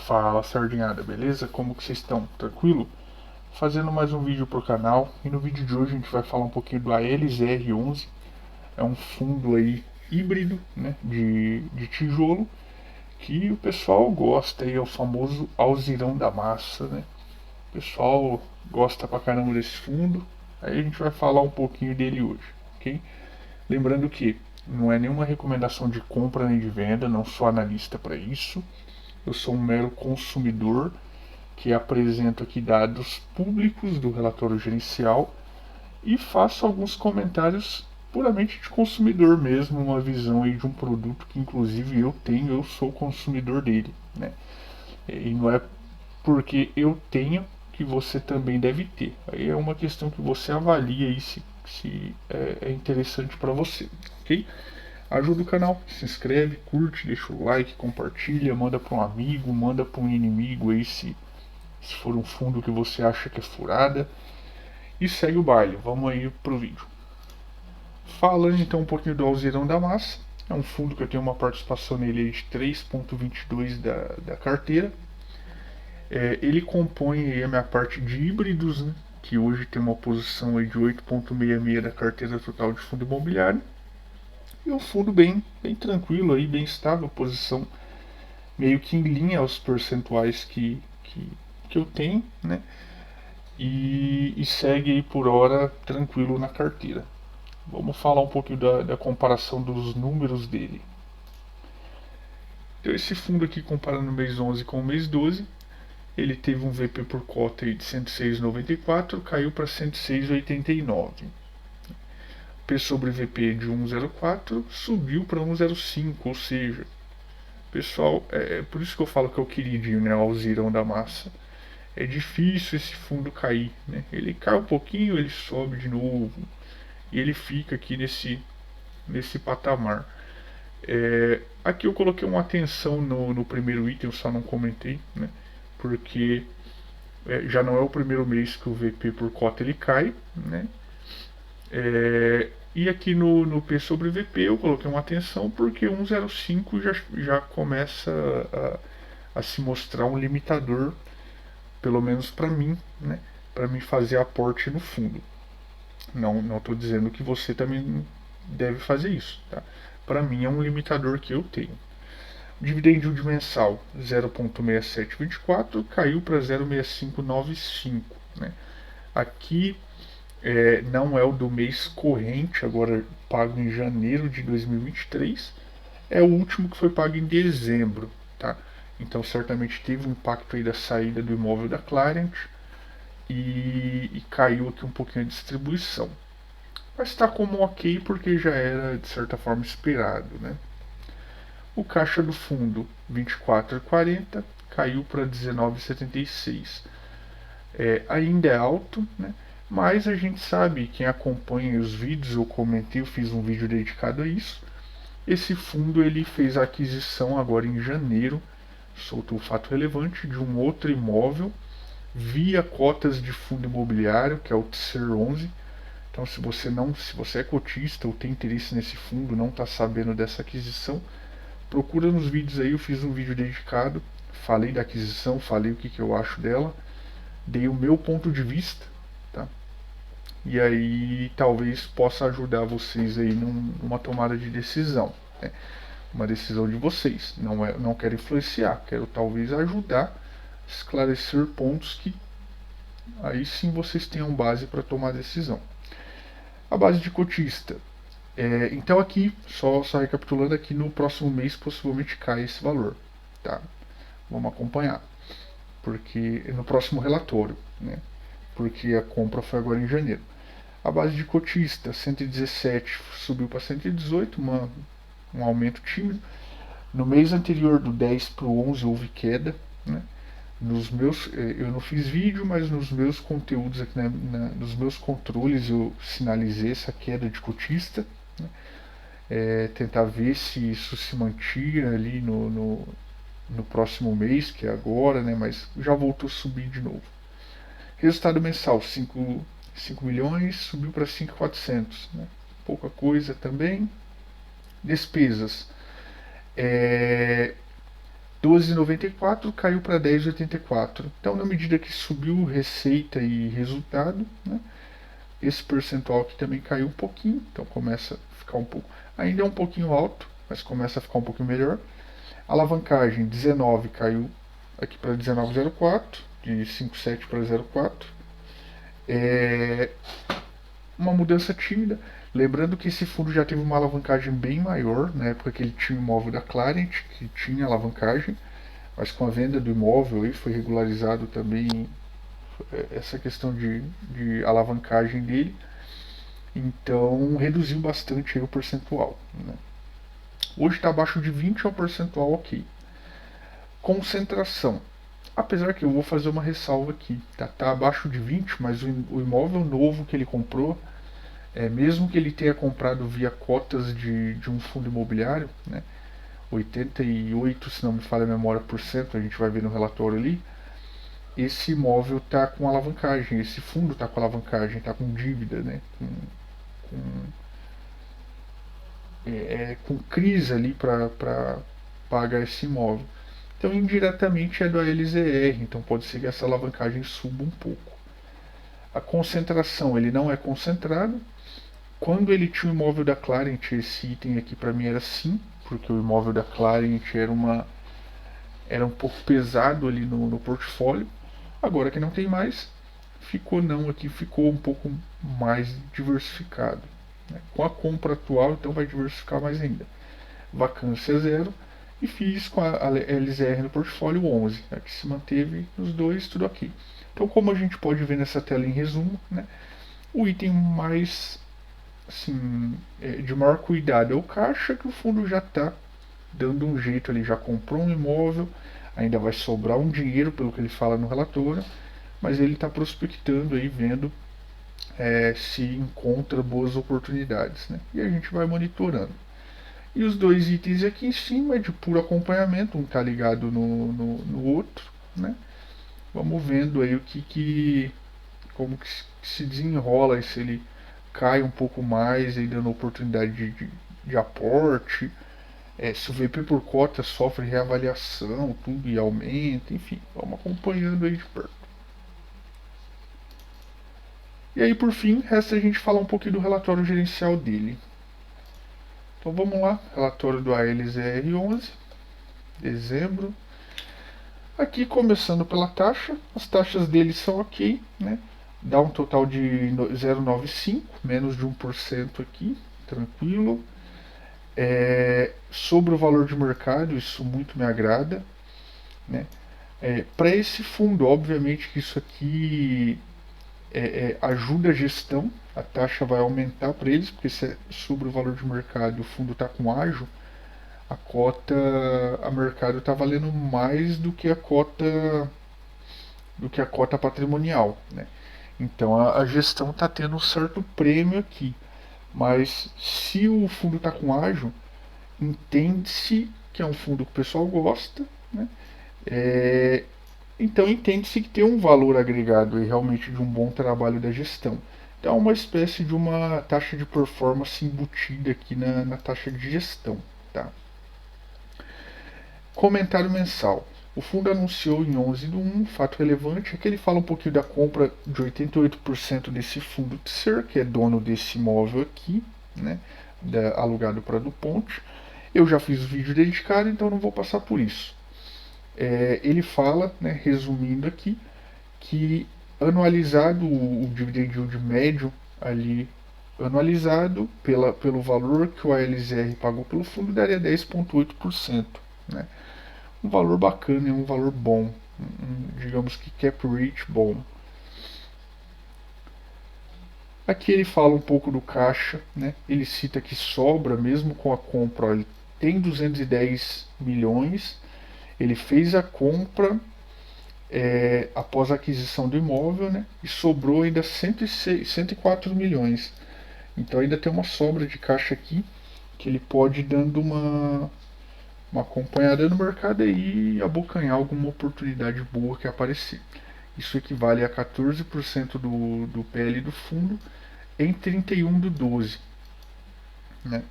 Fala, sardinhada, beleza? Como que vocês estão? Tranquilo? Fazendo mais um vídeo pro canal, e no vídeo de hoje a gente vai falar um pouquinho do ALZR11. É um fundo aí híbrido, né, de tijolo, que o pessoal gosta aí, é o famoso alzirão da massa, né? O pessoal gosta pra caramba desse fundo, aí a gente vai falar um pouquinho dele hoje, ok? Lembrando que não é nenhuma recomendação de compra nem de venda, não sou analista para isso. Eu sou um mero consumidor que apresento aqui dados públicos do relatório gerencial e faço alguns comentários puramente de consumidor mesmo, uma visão aí de um produto que inclusive eu tenho, eu sou consumidor dele, né? E não é porque eu tenho que você também deve ter. Aí é uma questão que você avalia aí se é interessante para você, ok? Ajuda o canal, se inscreve, curte, deixa o like, compartilha, manda para um amigo, manda para um inimigo aí se for um fundo que você acha que é furada. E segue o baile, vamos aí pro vídeo. Falando então um pouquinho do Alzirão da Massa, é um fundo que eu tenho uma participação nele de 3,22 da carteira. Ele compõe aí a minha parte de híbridos, né, que hoje tem uma posição aí de 8,66 da carteira total de fundo imobiliário. E um fundo bem tranquilo, aí, bem estável, posição meio que em linha aos percentuais que eu tenho, né? E segue aí por hora tranquilo na carteira. Vamos falar um pouquinho da comparação dos números dele. Então esse fundo aqui, comparando o mês 11 com o mês 12, ele teve um VP por cota aí de 106,94, caiu para 106,89. P sobre VP de 1,04 subiu para 1,05, ou seja, pessoal, é por isso que eu falo que é o queridinho, né, o alzirão da massa. É difícil esse fundo cair, né? Ele cai um pouquinho, ele sobe de novo e ele fica aqui nesse patamar. Aqui eu coloquei uma atenção no primeiro item, eu só não comentei, né? Porque já não é o primeiro mês que o VP por cota ele cai, né? E aqui no P sobre VP eu coloquei uma atenção porque 1,05 já começa a se mostrar um limitador, pelo menos para mim, né? Para mim fazer aporte no fundo. Não estou dizendo que você também deve fazer isso, tá? Para mim é um limitador que eu tenho. Dividend yield mensal 0,6724 caiu para 0,6595, né? Aqui não é o do mês corrente, agora pago em janeiro de 2023, é o último que foi pago em dezembro, tá? Então certamente teve um impacto aí da saída do imóvel da Clariant e caiu aqui um pouquinho a distribuição. Mas está como ok porque já era de certa forma esperado, né? O caixa do fundo 24,40 caiu para 19,76. Ainda é alto, né? Mas a gente sabe, quem acompanha os vídeos, eu comentei, eu fiz um vídeo dedicado a isso. Esse fundo ele fez a aquisição agora em janeiro, soltou o fato relevante, de um outro imóvel via cotas de fundo imobiliário, que é o TSER11. Então, se você é cotista ou tem interesse nesse fundo, não está sabendo dessa aquisição, procura nos vídeos aí, eu fiz um vídeo dedicado, falei da aquisição, falei o que eu acho dela, dei o meu ponto de vista, tá? E aí talvez possa ajudar vocês aí numa tomada de decisão, né? Uma decisão de vocês, não quero influenciar, quero talvez ajudar, esclarecer pontos que aí sim vocês tenham base para tomar decisão. A base de cotista. Então aqui, só recapitulando aqui, no próximo mês possivelmente cai esse valor, tá? Vamos acompanhar, porque no próximo relatório, né? Porque a compra foi agora em janeiro. A base de cotista, 117 subiu para 118, um aumento tímido. No mês anterior, do 10 para o 11, houve queda, né? Eu não fiz vídeo, mas nos meus conteúdos aqui, nos meus controles eu sinalizei essa queda de cotista, né? Tentar ver se isso se mantinha ali no próximo mês, que é agora, né? Mas já voltou a subir de novo. Resultado mensal, 5 milhões, subiu para 5.400, né? Pouca coisa também. Despesas, 12,94 caiu para 10,84. Então, na medida que subiu receita e resultado, né, esse percentual aqui também caiu um pouquinho. Então, começa a ficar um pouco. Ainda é um pouquinho alto, mas começa a ficar um pouquinho melhor. Alavancagem 19 caiu aqui para 19,04, de 5,7 para 0,4. É uma mudança tímida. Lembrando que esse fundo já teve uma alavancagem bem maior na época que ele tinha o imóvel da Clarent, que tinha alavancagem, mas com a venda do imóvel aí foi regularizado também essa questão de alavancagem dele. Então reduziu bastante aí o percentual, né? Hoje está abaixo de 20, é um percentual ok. Concentração. Apesar que eu vou fazer uma ressalva aqui, tá abaixo de 20, mas o imóvel novo que ele comprou, mesmo que ele tenha comprado via cotas de um fundo imobiliário, né, 88, se não me falha a memória, por cento, a gente vai ver no relatório ali, esse imóvel está com alavancagem, esse fundo está com alavancagem, está com dívida, né, com crise ali para pagar esse imóvel. Então, indiretamente é do ALZR, então pode ser que essa alavancagem suba um pouco. A concentração, ele não é concentrado. Quando ele tinha o imóvel da Clarent, esse item aqui para mim era sim, porque o imóvel da Clarent era um pouco pesado ali no portfólio. Agora que não tem mais, ficou não aqui, ficou um pouco mais diversificado, né? Com a compra atual, então vai diversificar mais ainda. Vacância zero, e fiz com a LZR no portfólio 11, né, que se manteve nos dois, tudo aqui. Então, como a gente pode ver nessa tela em resumo, né, o item mais assim, de maior cuidado é o caixa, que o fundo já está dando um jeito, ele já comprou um imóvel, ainda vai sobrar um dinheiro pelo que ele fala no relatório, mas ele está prospectando aí, vendo se encontra boas oportunidades, né? E a gente vai monitorando. E os dois itens aqui em cima é de puro acompanhamento, um está ligado no outro, né? Vamos vendo aí como que se desenrola, se ele cai um pouco mais, aí dando oportunidade de aporte, se o VP por cota sofre reavaliação, tudo e aumenta, enfim, vamos acompanhando aí de perto. E aí, por fim, resta a gente falar um pouquinho do relatório gerencial dele. Então vamos lá, relatório do ALZR11, dezembro. Aqui começando pela taxa, as taxas dele são ok, né? Dá um total de 0,95, menos de 1% aqui, tranquilo. Sobre o valor de mercado, isso muito me agrada, né? Para esse fundo, obviamente que isso aqui ajuda a gestão, a taxa vai aumentar para eles, porque se é sobre o valor de mercado e o fundo está com ágio, a mercado está valendo mais do que a cota patrimonial, né? Então a gestão está tendo um certo prêmio aqui, mas se o fundo está com ágio, entende-se que é um fundo que o pessoal gosta, né? Então entende-se que tem um valor agregado e realmente de um bom trabalho da gestão. Então é uma espécie de uma taxa de performance embutida aqui na taxa de gestão, tá? Comentário mensal. O fundo anunciou em 11/1, fato relevante é que ele fala um pouquinho da compra de 88% desse fundo TSER, que é dono desse imóvel aqui, né, alugado para DuPont. Eu já fiz o vídeo dedicado, então não vou passar por isso. Ele fala, né, resumindo aqui, que anualizado o dividend yield médio ali anualizado pelo valor que o ALZR pagou pelo fundo daria 10,8%, né? Um valor bacana, um valor bom, digamos que cap rate bom. Aqui ele fala um pouco do caixa, né? Ele cita que sobra mesmo com a compra, ele tem 210 milhões, ele fez a compra após a aquisição do imóvel, né? E sobrou ainda 104 milhões. Então ainda tem uma sobra de caixa aqui que ele pode ir dando uma acompanhada no mercado aí e abocanhar alguma oportunidade boa que aparecer. Isso equivale a 14% do PL do fundo em 31/12, né?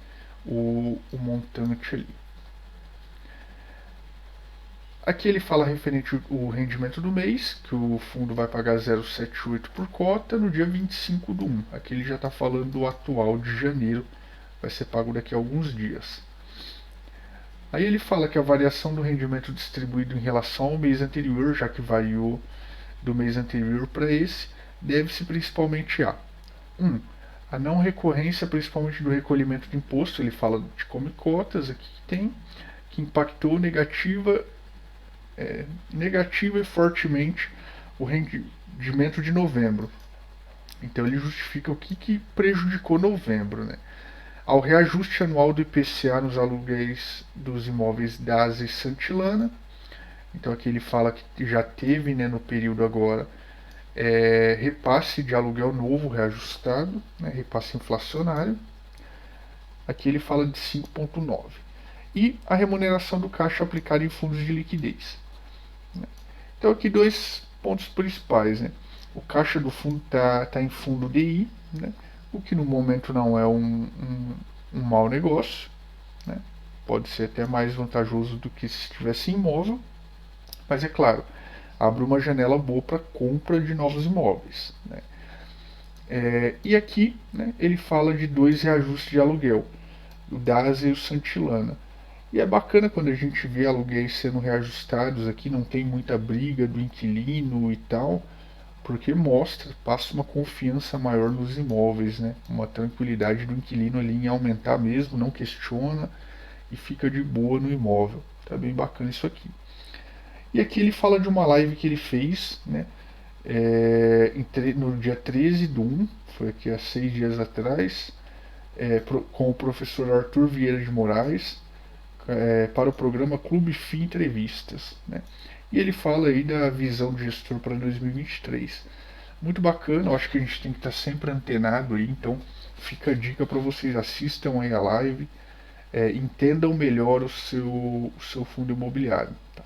O montante ali. Aqui ele fala referente ao rendimento do mês, que o fundo vai pagar 0,78 por cota no dia 25/1. Aqui ele já está falando do atual de janeiro, vai ser pago daqui a alguns dias. Aí ele fala que a variação do rendimento distribuído em relação ao mês anterior, já que variou do mês anterior para esse, deve-se principalmente a 1. A não recorrência, principalmente do recolhimento de imposto, ele fala de come cotas aqui que tem, que impactou negativa e fortemente o rendimento de novembro. Então ele justifica o que prejudicou novembro, né? Ao reajuste anual do IPCA nos aluguéis dos imóveis da Asa e Santilana. Então aqui ele fala que já teve, né, no período agora, repasse de aluguel novo reajustado, né, repasse inflacionário. Aqui ele fala de 5,9. E a remuneração do caixa aplicada em fundos de liquidez. Então aqui dois pontos principais, né? O caixa do fundo está em fundo DI, né? O que no momento não é um mau negócio, né? Pode ser até mais vantajoso do que se estivesse imóvel, mas é claro, abre uma janela boa para compra de novos imóveis, né? E aqui, né, ele fala de 2 reajustes de aluguel, o DASA e o Santilana. E é bacana quando a gente vê aluguéis sendo reajustados aqui, não tem muita briga do inquilino e tal, porque passa uma confiança maior nos imóveis, né? Uma tranquilidade do inquilino ali em aumentar mesmo, não questiona e fica de boa no imóvel. Tá bem bacana isso aqui. E aqui ele fala de uma live que ele fez, né? No dia 13/1, foi aqui há 6 dias atrás, com o professor Arthur Vieira de Moraes, para o programa Clube FI Entrevistas, né? E ele fala aí da visão de gestor para 2023. Muito bacana, eu acho que a gente tem que estar sempre antenado aí, então fica a dica para vocês, assistam aí a live, entendam melhor o seu fundo imobiliário. Tá?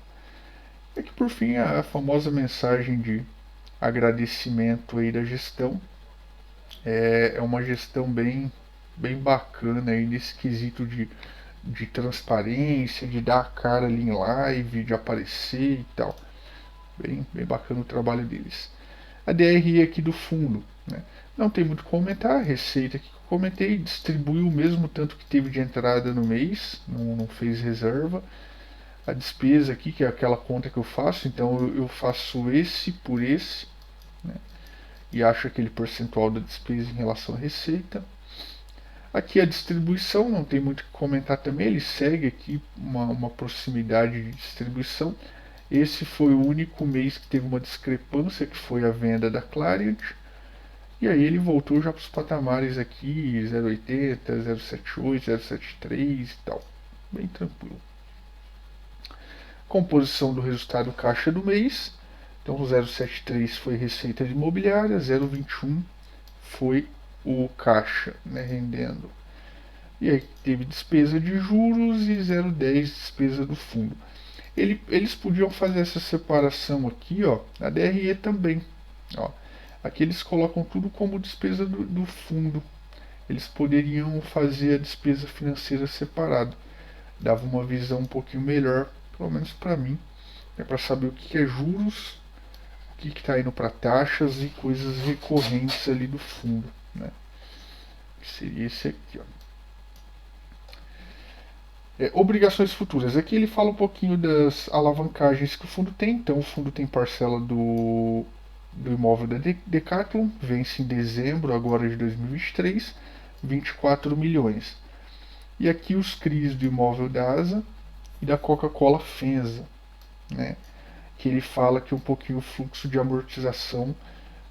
E que por fim a famosa mensagem de agradecimento aí da gestão, é uma gestão bem bacana aí nesse quesito de transparência, de dar a cara ali em live, de aparecer e tal. Bem bacana o trabalho deles. A DRE aqui do fundo, né? Não tem muito o que comentar, a receita que eu comentei, distribuiu o mesmo tanto que teve de entrada no mês, não fez reserva. A despesa aqui, que é aquela conta que eu faço, então eu faço esse por esse, né? E acho aquele percentual da despesa em relação à receita. Aqui a distribuição, não tem muito o que comentar também, ele segue aqui uma proximidade de distribuição. Esse foi o único mês que teve uma discrepância, que foi a venda da Clariant. E aí ele voltou já para os patamares aqui, 0,80, 0,78, 0,73 e tal. Bem tranquilo. Composição do resultado caixa do mês. Então 0,73 foi receita de imobiliária, 0,21 foi o caixa, né, rendendo. E aí teve despesa de juros e 0,10 despesa do fundo. Eles podiam fazer essa separação aqui, ó, na DRE também. Ó. Aqui eles colocam tudo como despesa do fundo. Eles poderiam fazer a despesa financeira separado. Dava uma visão um pouquinho melhor, pelo menos para mim, para saber o que é juros, o que está indo para taxas e coisas recorrentes ali do fundo, né? Seria esse aqui, ó. Obrigações futuras. Aqui ele fala um pouquinho das alavancagens que o fundo tem. Então, o fundo tem parcela do imóvel da Decathlon, vence em dezembro agora de 2023, 24 milhões. E aqui os CRIs do imóvel da ASA e da Coca-Cola FENSA, né? Que ele fala que um pouquinho o fluxo de amortização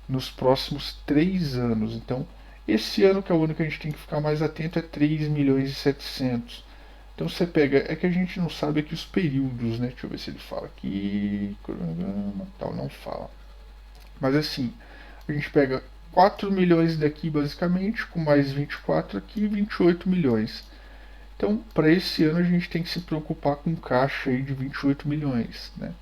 nos próximos 3 anos. Então, esse ano, que é o ano que a gente tem que ficar mais atento, é 3 milhões e 700. Então você pega, é que a gente não sabe aqui os períodos, né? Deixa eu ver se ele fala aqui, cronograma, tal, não fala. Mas assim, a gente pega 4 milhões daqui basicamente, com mais 24 aqui, 28 milhões. Então, para esse ano a gente tem que se preocupar com caixa aí de 28 milhões, né?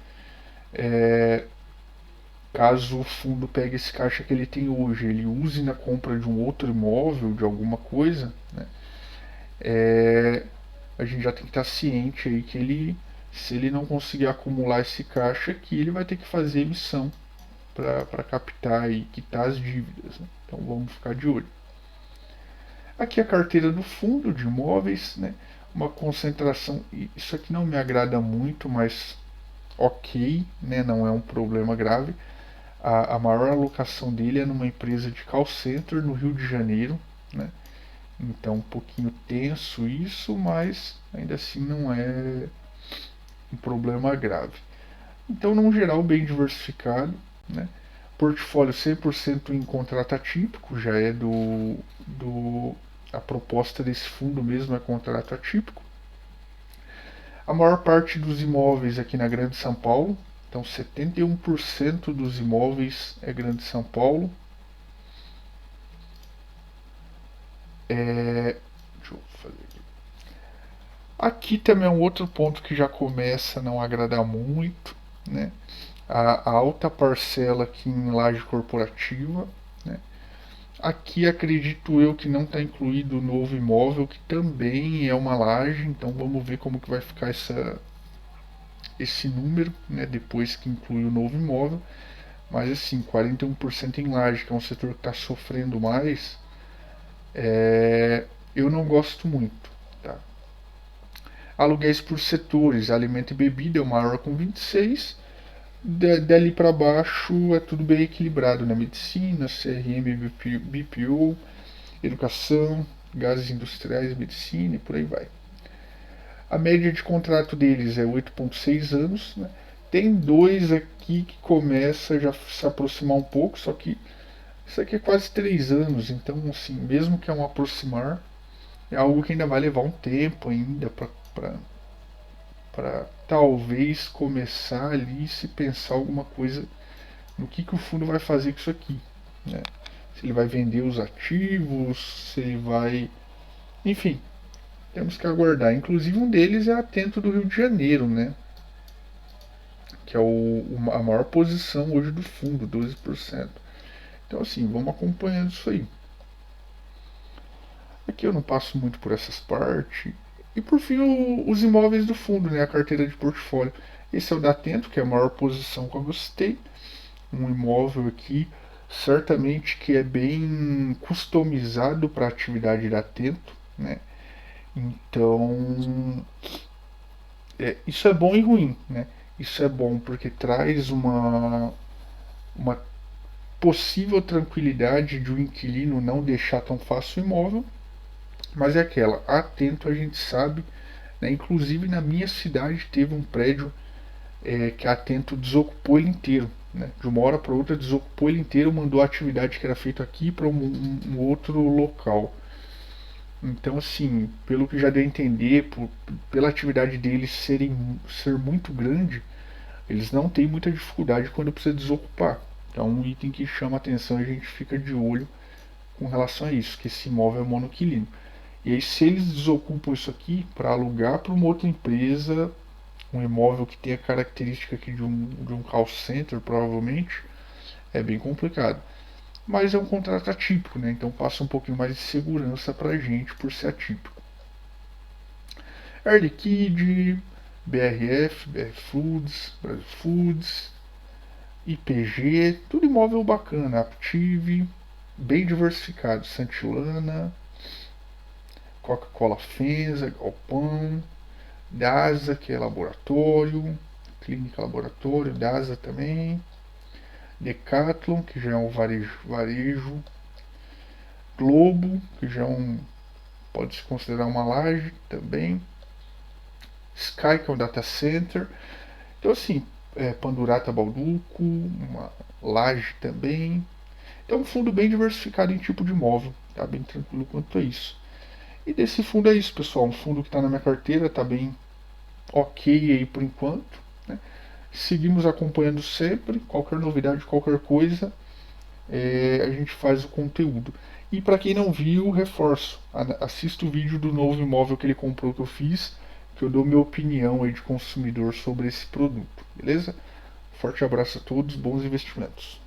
Caso o fundo pegue esse caixa que ele tem hoje, ele use na compra de um outro imóvel, de alguma coisa, né? A gente já tem que estar ciente aí que ele, Se ele não conseguir acumular esse caixa aqui, ele vai ter que fazer emissão para captar e quitar as dívidas, né? Então vamos ficar de olho. Aqui a carteira do fundo de imóveis, né? Uma concentração, isso aqui não me agrada muito, mas ok, né? Não é um problema grave. A maior alocação dele é numa empresa de call center no Rio de Janeiro, né? Então um pouquinho tenso isso, mas ainda assim não é um problema grave. Então, num geral, bem diversificado, né? Portfólio 100% em contrato atípico, já é a proposta desse fundo mesmo é contrato atípico. A maior parte dos imóveis aqui na Grande São Paulo, então 71% dos imóveis é Grande São Paulo. Deixa eu fazer aqui. Aqui também é um outro ponto que já começa a não agradar muito, né? A alta parcela aqui em laje corporativa, né? Aqui acredito eu que não está incluído o novo imóvel, que também é uma laje, então vamos ver como que vai ficar esse número, né, depois que inclui o novo imóvel. Mas assim, 41% em laje, que é um setor que está sofrendo mais, eu não gosto muito. Tá? Aluguéis por setores, alimento e bebida é o maior com 26%. Dali para baixo é tudo bem equilibrado, né? Medicina, CRM, BPO, educação, gases industriais, medicina e por aí vai. A média de contrato deles é 8,6 anos, né? Tem dois aqui que começa já a se aproximar um pouco, só que isso aqui é quase 3 anos, então assim, mesmo que é um aproximar, é algo que ainda vai levar um tempo ainda para talvez começar ali se pensar alguma coisa no que o fundo vai fazer com isso aqui, né? Se ele vai vender os ativos, se ele vai, enfim, temos que aguardar. Inclusive um deles é Atento do Rio de Janeiro, né? Que é a maior posição hoje do fundo, 12%. Então assim, vamos acompanhando isso aí. Aqui eu não passo muito por essas partes. E por fim, os imóveis do fundo, né? A carteira de portfólio. Esse é o da Atento, que é a maior posição que eu gostei. Um imóvel aqui, certamente que é bem customizado para a atividade da Atento, né? Então, isso é bom e ruim, né? Isso é bom porque traz uma possível tranquilidade de o inquilino não deixar tão fácil o imóvel, mas é aquela, Atento a gente sabe, né? Inclusive na minha cidade teve um prédio que a Atento desocupou ele inteiro, né? De uma hora para outra desocupou ele inteiro, mandou a atividade que era feita aqui para um outro local. Então, assim, pelo que já deu a entender, pela atividade deles ser muito grande, eles não têm muita dificuldade quando precisa desocupar. Então, um item que chama atenção, a gente fica de olho com relação a isso, que esse imóvel é monoquilino. E aí, se eles desocupam isso aqui para alugar para uma outra empresa, um imóvel que tem a característica aqui de um call center, provavelmente, é bem complicado. Mas é um contrato atípico, né? Então passa um pouquinho mais de segurança para a gente por ser atípico. Air Liquide, BRF, BR Foods, Brasil Foods, IPG, tudo imóvel bacana, Aptive, bem diversificado, Santilana, Coca-Cola Fenza, Galpão, DASA, que é laboratório, Clínica Laboratório, DASA também, Decathlon, que já é um varejo, Globo, que já é pode se considerar uma laje também, Sky, que é um data center. Então assim, Pandurata Balduco, uma laje também. Então um fundo bem diversificado em tipo de imóvel, tá bem tranquilo quanto a isso. E desse fundo é isso, pessoal, um fundo que está na minha carteira, tá bem ok aí por enquanto, né? Seguimos acompanhando sempre, qualquer novidade, qualquer coisa, a gente faz o conteúdo. E para quem não viu, reforço, assista o vídeo do novo imóvel que ele comprou que eu fiz, que eu dou minha opinião aí de consumidor sobre esse produto, beleza? Forte abraço a todos, bons investimentos.